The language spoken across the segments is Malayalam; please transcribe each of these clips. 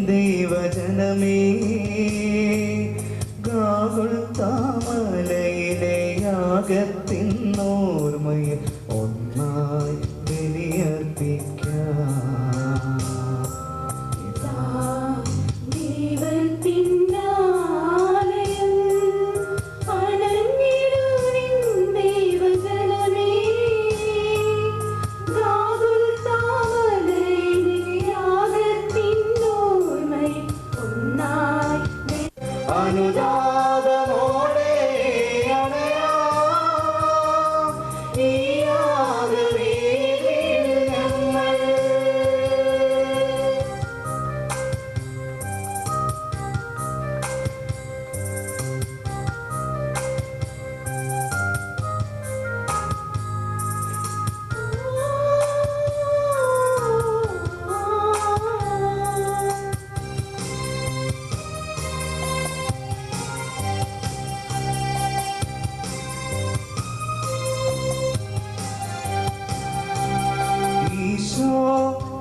ദൈവജനമേ ഗാഗുൽത്താമലയിലെ യാഗത്തിനോർമ്മയിൽ ഒന്നായി ബലിയർപ്പിക്കാം. അനുതാപമോടെ അണയാം ഈ യാഗവേദിയിൽ ഞങ്ങൾ.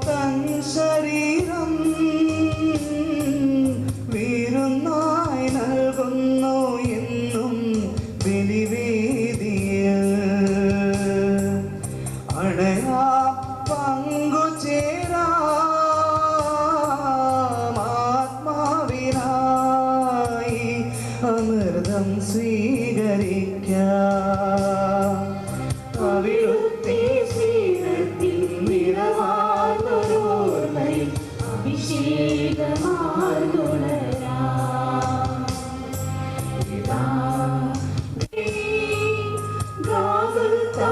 തൻ ശരീരം വീരുന്നായി നൽകുന്നു എന്നും ബലിവേദിയിൽ അണയാ പങ്കുചേരാം ആത്മാവിനായി അമൃതം സ്വീകരിക്കാം. അവിടുത്തെ സ്നേഹത്തിൽ നിറവാർന്നോർമ്മയിൽ അഭിഷേകമാർന്നുണരാം.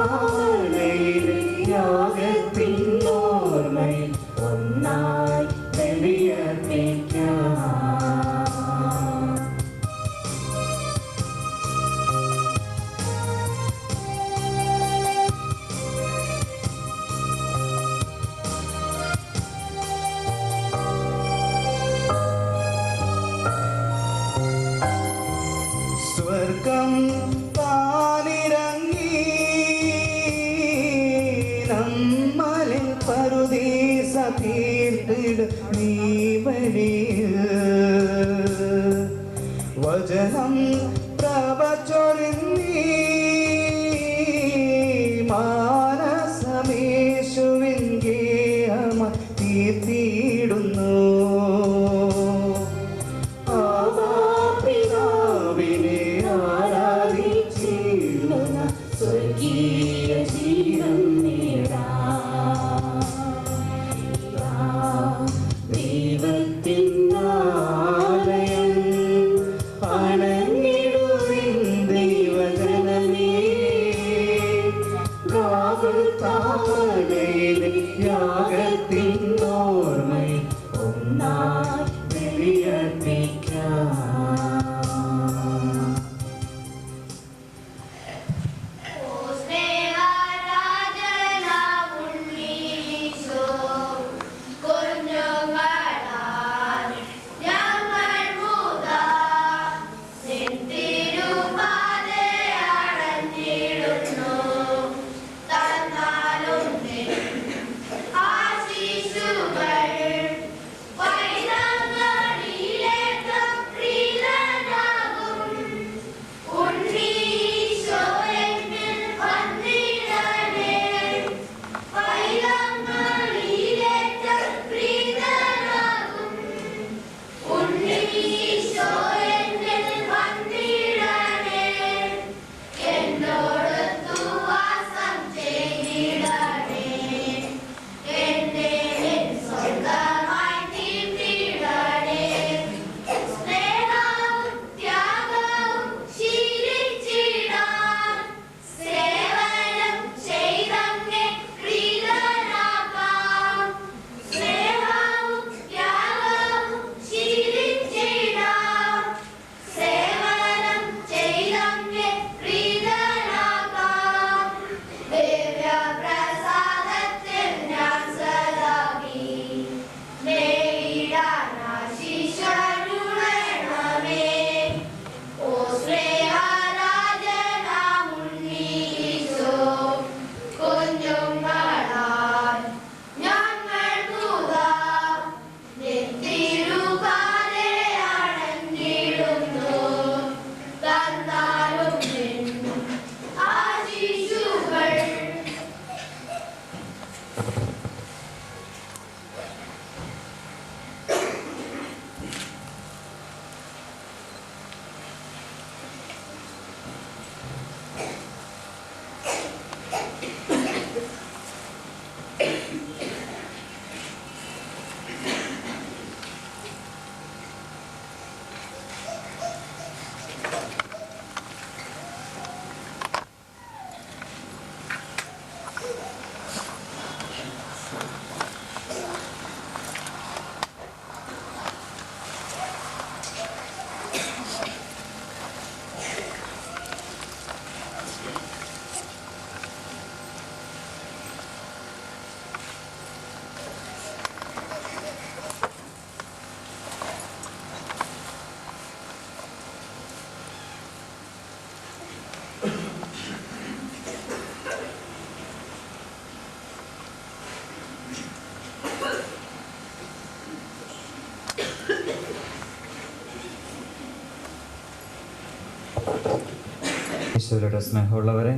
ഗാഗുൽത്താമലയിലെ യാഗത്തിനോർമ്മയിൽ ഒന്നായി ബലിയർപ്പിക്കാം. സ്വർഗം പാലിറങ്ങി നമ്മളിൽ പറുദീസ തീർത്തിടും നീ വഴിയിൽ വചനം പ്രവചൊരിഞ്ഞി മാനസമേശുവിൻ ഗേഹമ തീർത്തിടുന്നു. സ്വർഗീയ ജീവൻ നേടാം. ദൈവത്തിൻ ആലയം അണഞ്ഞിടും ഈശോയുടെ സ്നേഹമുള്ളവരെ,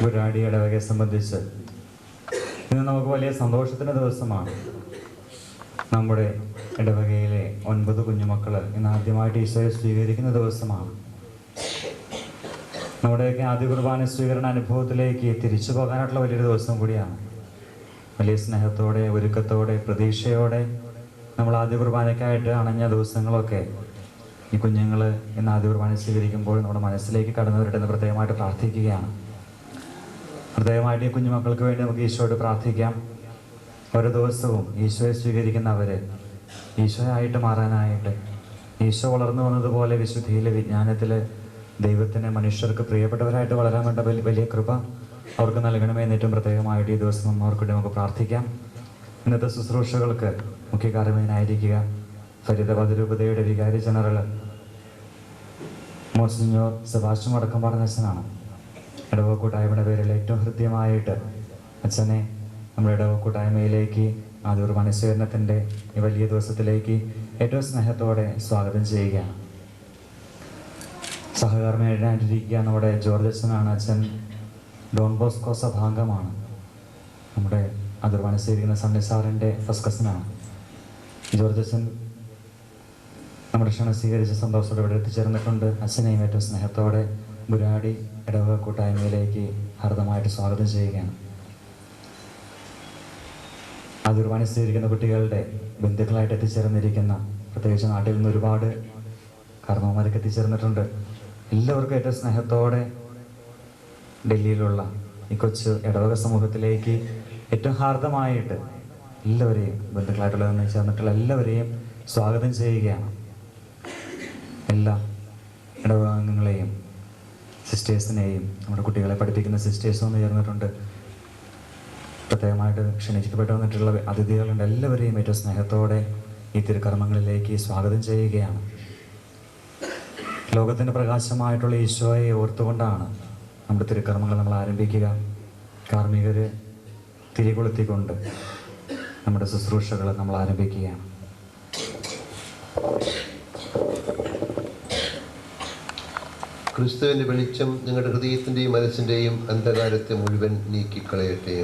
ഗുരാടി ഇടവകയെ സംബന്ധിച്ച് ഇന്ന് നമുക്ക് വലിയ സന്തോഷത്തിൻ്റെ ദിവസമാണ്. നമ്മുടെ ഇടവകയിലെ 9 കുഞ്ഞുമക്കൾ ഇന്ന് ആദ്യമായിട്ട് ഈശോയെ സ്വീകരിക്കുന്ന ദിവസമാണ്. നമ്മുടെയൊക്കെ ആദ്യ കുർബാന സ്വീകരണ അനുഭവത്തിലേക്ക് തിരിച്ചു പോകാനായിട്ടുള്ള വലിയൊരു ദിവസം കൂടിയാണ്. വലിയ സ്നേഹത്തോടെ, ഒരുക്കത്തോടെ, പ്രതീക്ഷയോടെ നമ്മൾ ആദ്യ കുർബാനയ്ക്കായിട്ട് അണഞ്ഞ ദിവസങ്ങളൊക്കെ ഈ കുഞ്ഞുങ്ങൾ ഇന്ന് ആദ്യ കുർബാന സ്വീകരിക്കുമ്പോൾ നമ്മുടെ മനസ്സിലേക്ക് കടന്നു വരട്ടെന്ന് പ്രത്യേകമായിട്ട് പ്രാർത്ഥിക്കുകയാണ്. പ്രത്യേകമായിട്ട് ഈ കുഞ്ഞുമക്കൾക്ക് വേണ്ടി നമുക്ക് ഈശോയോട് പ്രാർത്ഥിക്കാം. ഓരോ ദിവസവും ഈശോയെ സ്വീകരിക്കുന്നവർ ഈശോയായിട്ട് മാറാനായിട്ട്, ഈശോ വളർന്നു വന്നതുപോലെ വിശുദ്ധിയിൽ, വിജ്ഞാനത്തിൽ ദൈവത്തിന് മനുഷ്യർക്ക് പ്രിയപ്പെട്ടവരായിട്ട് വളരാൻ വേണ്ട വലിയ കൃപ അവർക്ക് നൽകണമെന്ന് ഏറ്റവും പ്രത്യേകമായിട്ട് ഈ ദിവസം അവർക്ക് വേണ്ടി നമുക്ക് പ്രാർത്ഥിക്കാം. ഇന്നത്തെ ശുശ്രൂഷകൾക്ക് മുഖ്യ കാരണവനായിരിക്കുക ഫരീദാബാദ് രൂപതയുടെ വികാരി ജനറൽ മോൺസിഞ്ഞോർ സെബാസ്റ്റ്യൻ വടക്കംപാടൻ അച്ഛനാണ്. ഇടവക കൂട്ടായ്മയുടെ പേരിൽ ഏറ്റവും ഹൃദ്യമായിട്ട് അച്ഛനെ നമ്മുടെ ഇടവക കൂട്ടായ്മയിലേക്ക് ആദ്യ കുർബാന സ്വീകരണത്തിൻ്റെ ഈ വലിയ ദിവസത്തിലേക്ക് ഏറ്റവും സ്നേഹത്തോടെ സ്വാഗതം ചെയ്യുകയാണ്. സഹകർമ്മയായിട്ടിരിക്കുക നമ്മുടെ ജോർജ് അച്ഛനാണ്. അച്ഛൻ ഡോൺ ബോസ്കോ സഭാംഗമാണ്. നമ്മുടെ ആദ്യ കുർബാന സ്വീകരിക്കുന്ന സണ്ണി സാറിൻ്റെ ഫസ്റ്റ് കസിനാണ്. ജോർജ് അച്ഛൻ നമ്മുടെ ക്ഷണം സ്വീകരിച്ച സന്തോഷത്തോടെ ഇവിടെ എത്തിച്ചേർന്നിട്ടുണ്ട്. അച്ഛനെയും ഏറ്റവും സ്നേഹത്തോടെ ഗുരാടി ഇടവക കൂട്ടായ്മയിലേക്ക് ഹാർദമായിട്ട് സ്വാഗതം ചെയ്യുകയാണ്. ആദ്യ കുർബാന സ്വീകരിക്കുന്ന കുട്ടികളുടെ ബന്ധുക്കളായിട്ട് എത്തിച്ചേർന്നിരിക്കുന്ന, പ്രത്യേകിച്ച് നാട്ടിൽ നിന്ന് ഒരുപാട് കാരണവന്മാരൊക്കെ എത്തിച്ചേർന്നിട്ടുണ്ട്. എല്ലാവർക്കും ഏറ്റവും സ്നേഹത്തോടെ ഡൽഹിയിലുള്ള ഈ കൊച്ചു ഇടവക സമൂഹത്തിലേക്ക് ഏറ്റവും ഹാർദമായിട്ട് എല്ലാവരെയും, ബന്ധുക്കളായിട്ടുള്ളതെന്ന് ചേർന്നിട്ടുള്ള എല്ലാവരെയും സ്വാഗതം ചെയ്യുകയാണ്. എല്ലാ ഇടവകാംഗങ്ങളെയും സിസ്റ്റേഴ്സിനെയും നമ്മുടെ കുട്ടികളെ പഠിപ്പിക്കുന്ന സിസ്റ്റേഴ്സും ഒന്ന് ചേർന്നിട്ടുണ്ട്. പ്രത്യേകമായിട്ട് ക്ഷണിക്കപ്പെട്ടു വന്നിട്ടുള്ള അതിഥികളുണ്ട്. എല്ലാവരെയും ഏറ്റവും സ്നേഹത്തോടെ ഈ തിരുക്കർമ്മങ്ങളിലേക്ക് സ്വാഗതം ചെയ്യുകയാണ്. ലോകത്തിൻ്റെ പ്രകാശമായിട്ടുള്ള ഈശോയെ ഓർത്തുകൊണ്ടാണ് നമ്മുടെ തിരുക്കർമ്മങ്ങൾ നമ്മൾ ആരംഭിക്കുക. കാർമ്മികർ തിരികൊളുത്തിക്കൊണ്ട് നമ്മുടെ ശുശ്രൂഷകൾ നമ്മൾ ആരംഭിക്കുകയാണ്. ക്രിസ്തുവിൻ്റെ വെളിച്ചം നിങ്ങളുടെ ഹൃദയത്തിൻ്റെയും മനസ്സിൻ്റെയും അന്ധകാരത്തെ മുഴുവൻ നീക്കിക്കളയട്ടെ.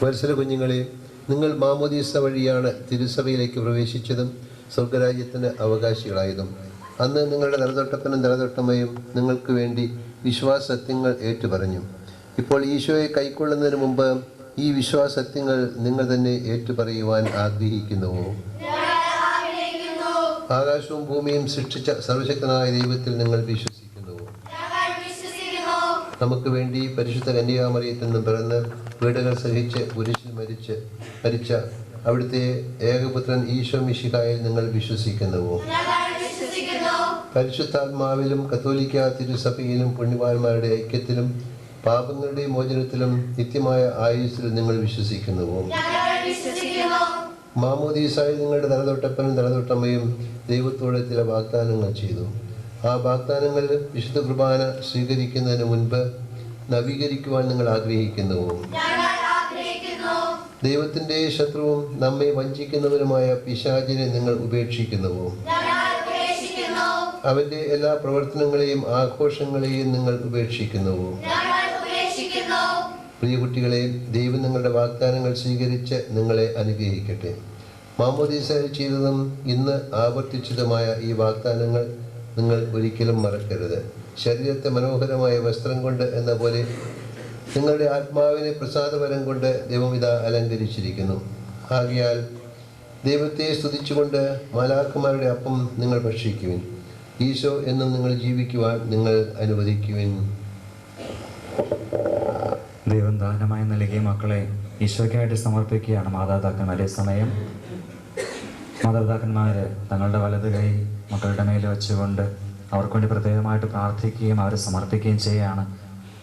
വത്സല കുഞ്ഞുങ്ങളെ, നിങ്ങൾ മാമോദീസ വഴിയാണ് തിരുസഭയിലേക്ക് പ്രവേശിച്ചതും സ്വർഗരാജ്യത്തിന് അവകാശികളായതും. അന്ന് നിങ്ങളുടെ തലതൊട്ടപ്പനും തലതൊട്ടമ്മയും നിങ്ങൾക്ക് വേണ്ടി വിശ്വാസസത്യങ്ങൾ ഏറ്റുപറഞ്ഞു. ഇപ്പോൾ ഈശോയെ കൈക്കൊള്ളുന്നതിന് മുമ്പ് ഈ വിശ്വാസസത്യങ്ങൾ നിങ്ങൾ തന്നെ ഏറ്റുപറയുവാൻ ആഗ്രഹിക്കുന്നുവോ? ആകാശവും ഭൂമിയും സൃഷ്ടിച്ച സർവശക്തനായ ദൈവത്തിൽ നിങ്ങൾ വിശ്വസിക്കുന്നുവോ? നമുക്ക് വേണ്ടി പരിശുദ്ധ കന്യാമറിയത്തിൽ നിന്നും പിറന്ന് പീഡകൾ സഹിച്ച് കുരിശിൽ മരിച്ച അവിടുത്തെ ഏകപുത്രൻ ഈശോ മിശിഹായിൽ നിങ്ങൾ വിശ്വസിക്കുന്നുവോ? പരിശുദ്ധാത്മാവിലും കത്തോലിക്ക തിരുസഭയിലും പുണ്യവാന്മാരുടെ ഐക്യത്തിലും പാപങ്ങളുടെ മോചനത്തിലും നിത്യമായ ആയുസ്സിലും നിങ്ങൾ വിശ്വസിക്കുന്നുവോ? മാമോദീസായിൽ നിങ്ങളുടെ തലതൊട്ടപ്പനും തലതൊട്ടമ്മയും ദൈവത്തോടെ ചില വാഗ്ദാനങ്ങൾ ചെയ്തു. ആ വാഗ്ദാനങ്ങൾ വിശുദ്ധ കുർബാന സ്വീകരിക്കുന്നതിന് മുൻപ് നവീകരിക്കുവാൻ നിങ്ങൾ ആഗ്രഹിക്കുന്നുവോ? ദൈവത്തിന്റെ ശത്രുവും നമ്മെ വഞ്ചിക്കുന്നവരുമായ പിശാചിനെ നിങ്ങൾ ഉപേക്ഷിക്കുന്നുവോ? അവന്റെ എല്ലാ പ്രവർത്തനങ്ങളെയും ആഘോഷങ്ങളെയും നിങ്ങൾ ഉപേക്ഷിക്കുന്നുവോ? പ്രിയ കുട്ടികളെ, ദൈവം നിങ്ങളുടെ വാഗ്ദാനങ്ങൾ സ്വീകരിച്ച് നിങ്ങളെ അനുഗ്രഹിക്കട്ടെ. മാമോദീസയിൽ ചെയ്തതും ഇന്ന് ആവർത്തിച്ചതുമായ ഈ വാഗ്ദാനങ്ങൾ നിങ്ങൾ ഒരിക്കലും മറക്കരുത്. ശരീരത്തെ മനോഹരമായ വസ്ത്രം കൊണ്ട് എന്ന പോലെ നിങ്ങളുടെ ആത്മാവിനെ പ്രസാദവരം കൊണ്ട് ദൈവം ഇതാ അലങ്കരിച്ചിരിക്കുന്നു. ആകയാൽ ദൈവത്തെ സ്തുതിച്ചുകൊണ്ട് മാലാഖമാരുടെ അപ്പം നിങ്ങൾ ഭക്ഷിക്കുവിൻ. ഈശോ എന്നും നിങ്ങൾ ജീവിക്കുവാൻ നിങ്ങൾ അനുവദിക്കുവിൻ. ദൈവം ദാനമായി നൽകിയ മക്കളെ ഈശോയ്ക്കായിട്ട് സമർപ്പിക്കുകയാണ് മാതാപിതാക്കന്മാർ. സമയം മാതാപിതാക്കന്മാർ തങ്ങളുടെ വലത് കൈ മക്കളുടെ മേൽ വെച്ചുകൊണ്ട് അവർക്ക് വേണ്ടി പ്രത്യേകമായിട്ട് പ്രാർത്ഥിക്കുകയും അവരെ സമർപ്പിക്കുകയും ചെയ്യുകയാണ്.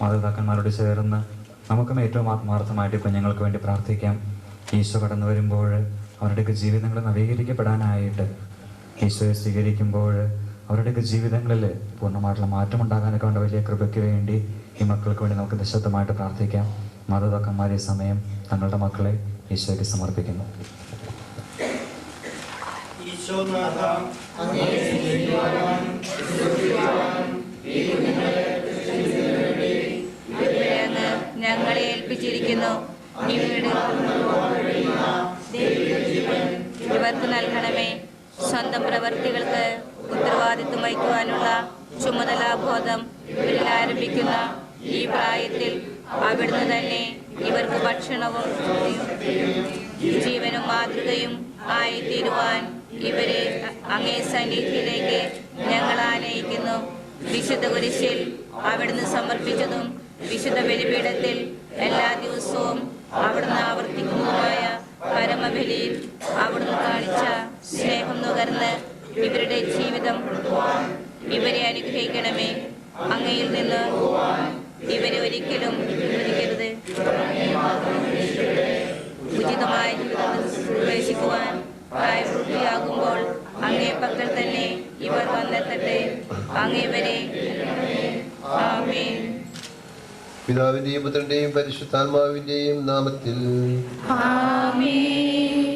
മാതാപിതാക്കന്മാരോട് ചേർന്ന് നമുക്കും ഏറ്റവും ആത്മാർത്ഥമായിട്ട് കുഞ്ഞുങ്ങൾക്ക് വേണ്ടി പ്രാർത്ഥിക്കാം. ഈശോ കടന്നു വരുമ്പോൾ അവരുടെയൊക്കെ ജീവിതങ്ങൾ നവീകരിക്കപ്പെടാനായിട്ട്, ഈശോയെ സ്വീകരിക്കുമ്പോൾ അവരുടെയൊക്കെ ജീവിതങ്ങളിൽ പൂർണ്ണമായിട്ടുള്ള മാറ്റമുണ്ടാകാനൊക്കെ വേണ്ട വലിയ കൃപയ്ക്ക് വേണ്ടി ഈ മക്കൾക്ക് വേണ്ടി നമുക്ക് നിശബ്ദമായിട്ട് പ്രാർത്ഥിക്കാം. മാതാപിതാക്കന്മാരെ സമയം തങ്ങളുടെ മക്കളെ ഈശോയ്ക്ക് സമർപ്പിക്കുന്നു. ഞങ്ങളെ ഏൽപ്പിച്ചിരിക്കുന്നു. ഇവർക്ക് നൽകണമേ. സ്വന്തം പ്രവർത്തികൾക്ക് ഉത്തരവാദിത്വം വഹിക്കുവാനുള്ള ചുമതലാബോധം ഇവരിൽ ആരംഭിക്കുന്ന ഈ പ്രായത്തിൽ അവിടുന്ന് തന്നെ ഇവർക്ക് ഭക്ഷണവും ജീവനും മാതൃകയും ആയിത്തീരുവാൻ ഇവരെ അങ്ങേ സന്നിധിയിലേക്ക് ഞങ്ങൾ ആനയിക്കുന്നു. വിശുദ്ധ കുരിശിൽ അവിടുന്ന് സമർപ്പിച്ചതും വിശുദ്ധ ബലിപീഠത്തിൽ എല്ലാ ദിവസവും അവിടുന്ന് ആവർത്തിക്കുന്നതുമായ പരമബലിയിൽ അവിടുന്ന് കാണിച്ച സ്നേഹം നുകർന്ന് ഇവരുടെ ജീവിതം ഇവരെ അനുഗ്രഹിക്കണമേ. അങ്ങയിൽ നിന്ന് ഇവരെ ഒരിക്കലും അനുവദിക്കരുത്. ഉചിതമായ ജീവിതത്തിൽ പ്രവേശിക്കുവാൻ പ്രായപൂർത്തിയാകുമ്പോൾ അങ്ങേ പക്കൽ തന്നെ ഇവർ വന്നെത്തട്ടെ. അങ്ങേവരെ ആമേൻ. പിതാവിന്റെയും പുത്രന്റെയും പരിശുദ്ധാത്മാവിന്റെയും നാമത്തിൽ ആമേൻ.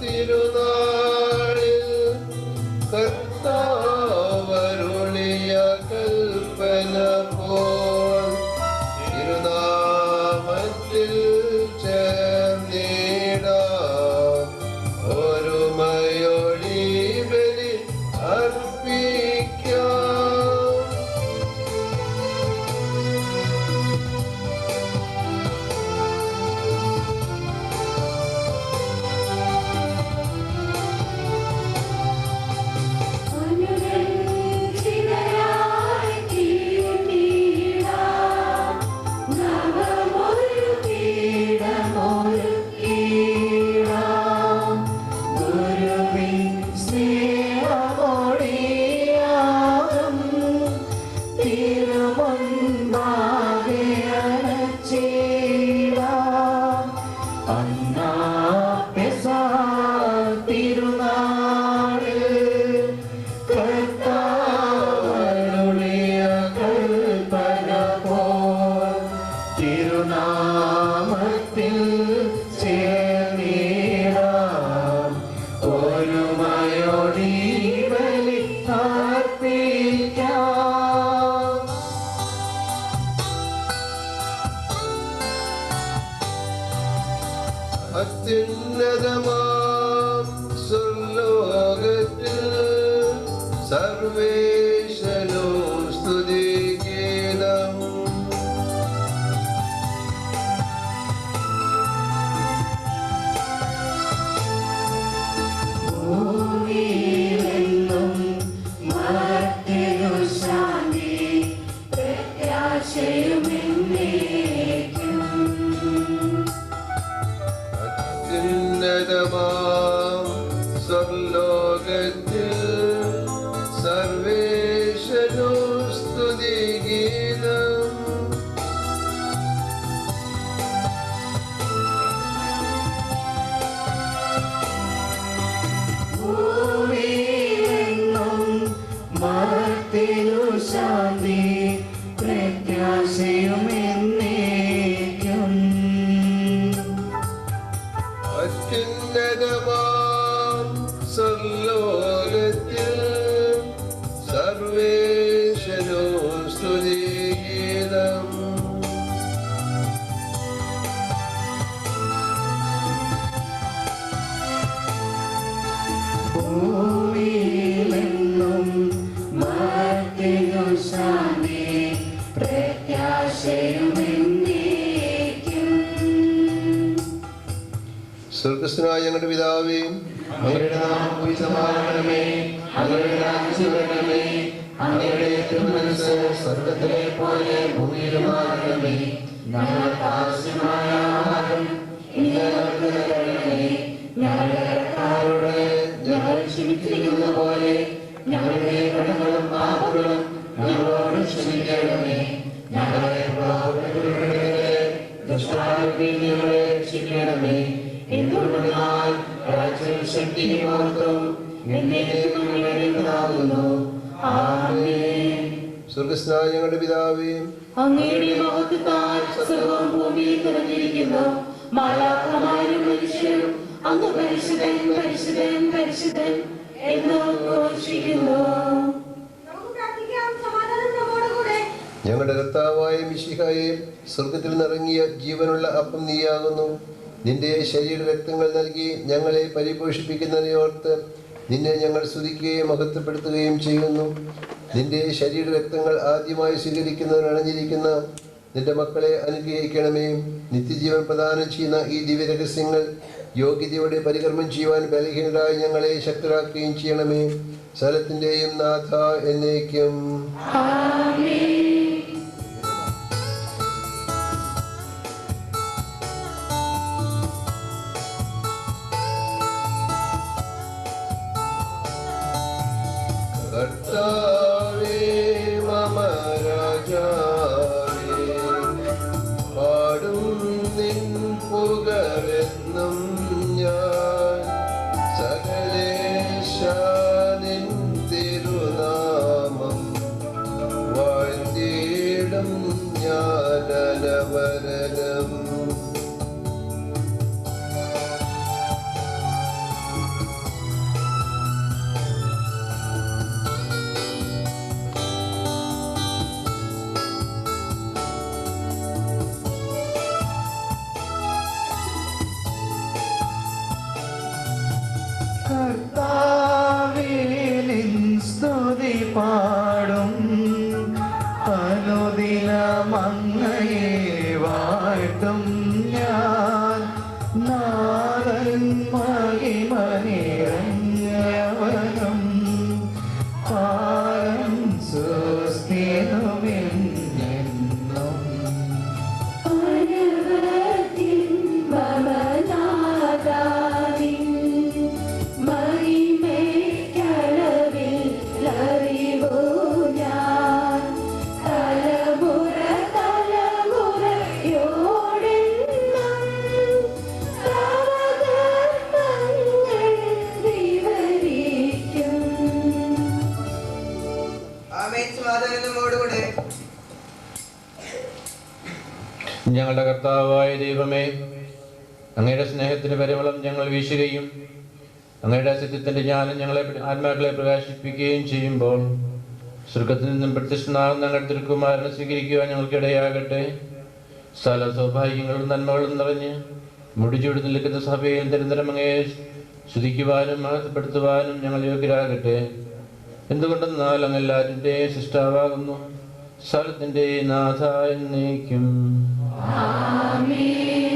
തിരുനാളിൽ കർത്താവരുളിയ കൽപ്പന പോൽ തിരുനാമത്തിൽ ചേർന്നിടാം. ഒരുമയോടി ബലി അർപ്പിക്കാം. സ്നേഹമോടെ തിരുമയോടി ബലി അർപ്പിക്കാം. അത്യുന്നതമാം സ്വർലോകത്തിൽ സർവേശനോ സ്തുതിഗീതം. ഭൂമിയിലെങ്ങും മർത്യനു ശാന്തി പ്രത്യാശയുമെന്നേക്കും. അത്യുന്നതമാം സ്വർലോകത്തിൽ സർവേശനോ സ്തുതിഗീതം. ഭൂമിയിലെങ്ങും മർത്യനു ശാന്തി പ്രത്യാശയുമെന്നേക്കും. അത്യുന്നതമാം സ്വർലോകത്തിൽ സർവേശനോ സ്തുതിഗീതം. ഭൂമിയിലെങ്ങും മർത്യനു ശാന്തി പ്രത്യാശയുമെന്നേക്കും. സ്വർഗസ്ഥനായ ഞങ്ങളുടെ പിതാവേ, അങ്ങയുടെ നാമം പൂജിതമാകണമേ. അങ്ങയുടെ രാജ്യം വരണമേ. അങ്ങയുടെ തിരുമനസ്സ് സ്വർഗ്ഗത്തിലെ പോലെ ഭൂമിയിലുമാകണമേ. ഞങ്ങൾക്ക് ആവശ്യമായ ആഹാരം ഇന്ന് ഞങ്ങൾക്ക് തരണമേ. ഞങ്ങളുടെ കടക്കാരോട് ഞങ്ങൾ ക്ഷമിച്ചിരിക്കുന്ന പോലെ ഞങ്ങളുടെ കടങ്ങളും പാപങ്ങളും ഞങ്ങളോട് ക്ഷമിക്കണമേ. ഞങ്ങളെ പ്രലോഭനത്തിൽപ്പെടുത്തരുതേ. ദുഷ്ടാരൂപിയിൽ ഞങ്ങളെ രക്ഷിക്കണമേ. എന്തുകൊണ്ടെന്നാൽ രാജ്യവും ശക്തിയും മഹത്വവും എന്നേക്കും അങ്ങയുടേതാകുന്നു. ആമേൻ. സ്വർഗ്ഗസ്ഥനായ ഞങ്ങളുടെ പിതാവേ, അങ്ങയുടെ മഹത്വത്താൽ സർവ്വവും ഭൂമിയിൽ നിറഞ്ഞിരിക്കുന്നു. മാലാഖമാരും മനുഷ്യരും അങ്ങ് പരിശുദ്ധൻ പരിശുദ്ധൻ പരിശുദ്ധൻ എന്ന് ഘോഷിക്കുന്നു. ഞങ്ങളുടെ കർത്താവായ മിശിഹായെ, സ്വർഗത്തിൽ നിറങ്ങിയ ജീവനുള്ള അപ്പം നീയാകുന്നു. നിന്റെ ശരീര രക്തങ്ങൾ നൽകി ഞങ്ങളെ പരിപോഷിപ്പിക്കുന്നതിനെ ഓർത്ത് നിന്നെ ഞങ്ങൾ സ്തുതിക്കുകയും മഹത്വപ്പെടുത്തുകയും ചെയ്യുന്നു. നിന്റെ ശരീര രക്തങ്ങൾ ആദ്യമായി സ്വീകരിക്കുന്നതിന് അണഞ്ഞിരിക്കുന്ന നിന്റെ മക്കളെ അനുഗ്രഹിക്കണമേ. നിത്യജീവൻ പ്രദാനം ചെയ്യുന്ന ഈ ദിവ്യരഹസ്യങ്ങൾ യോഗ്യതയോടെ പരികർമ്മം ചെയ്യുവാൻ ബലഹീനരായി ഞങ്ങളെ ശക്തരാക്കുകയും ചെയ്യണമേ. സകലത്തിന്റെയും നാഥ എന്നേക്കും. കർത്താവേ മമ രാജാവേ, പാടും നിൻ പുകഴെന്നും ഞാൻ. സകലേശ നിൻ തിരുനാമം വാഴ്ത്തിയിടും ഞാൻ അനവരതം. കർത്താവേ നിൻ സ്തുതി പാടും. അനുദിനം അങ്ങയെ വാഴ്ത്തും ഞാൻ. നാഥൻ മഹിമ നിറഞ്ഞവനും പാരം സുസ്ഥിരമെന്നും. അനവധിൻ ഭവനാദാവിൻ മഹിമയ്ക്കളവിൽ അറിവു ഞാൻ. തലമുറ തലമുറയോടെന്നും തവകർമ്മങ്ങൾ വിവരിക്കും. ഞങ്ങളുടെ കർത്താവായ ദൈവമേ, അങ്ങയുടെ സ്നേഹത്തിന് പരിമളം ഞങ്ങൾ വീശുകയും അങ്ങയുടെ സത്യത്തിന്റെ ജ്ഞാനം ഞങ്ങളെ ആത്മാക്കളെ പ്രകാശിപ്പിക്കുകയും ചെയ്യുമ്പോൾ സ്വർഗത്തിൽ നിന്നും പ്രത്യക്ഷനാകുന്ന ഞങ്ങളുടെ തിരുക്കുമാരനെ സ്വീകരിക്കുവാൻ ഞങ്ങൾക്കിടയാകട്ടെ. സകല സൗഭാഗ്യങ്ങളും നന്മകളും നിറഞ്ഞ് മുടിചൂടി നിൽക്കുന്ന സഭയിൽ നിരന്തരം അങ്ങയെ സ്തുതിക്കുവാനും മഹത്വപ്പെടുത്തുവാനും ഞങ്ങൾ യോഗ്യരാകട്ടെ. എന്തുകൊണ്ടെന്നാൽ അങ്ങ് എല്ലാറ്റിൻ്റെയും സൃഷ്ടാവാകുന്നു, സ്ഥലത്തിൻ്റെ നാഥ എന്നേക്കും. ആമേൻ.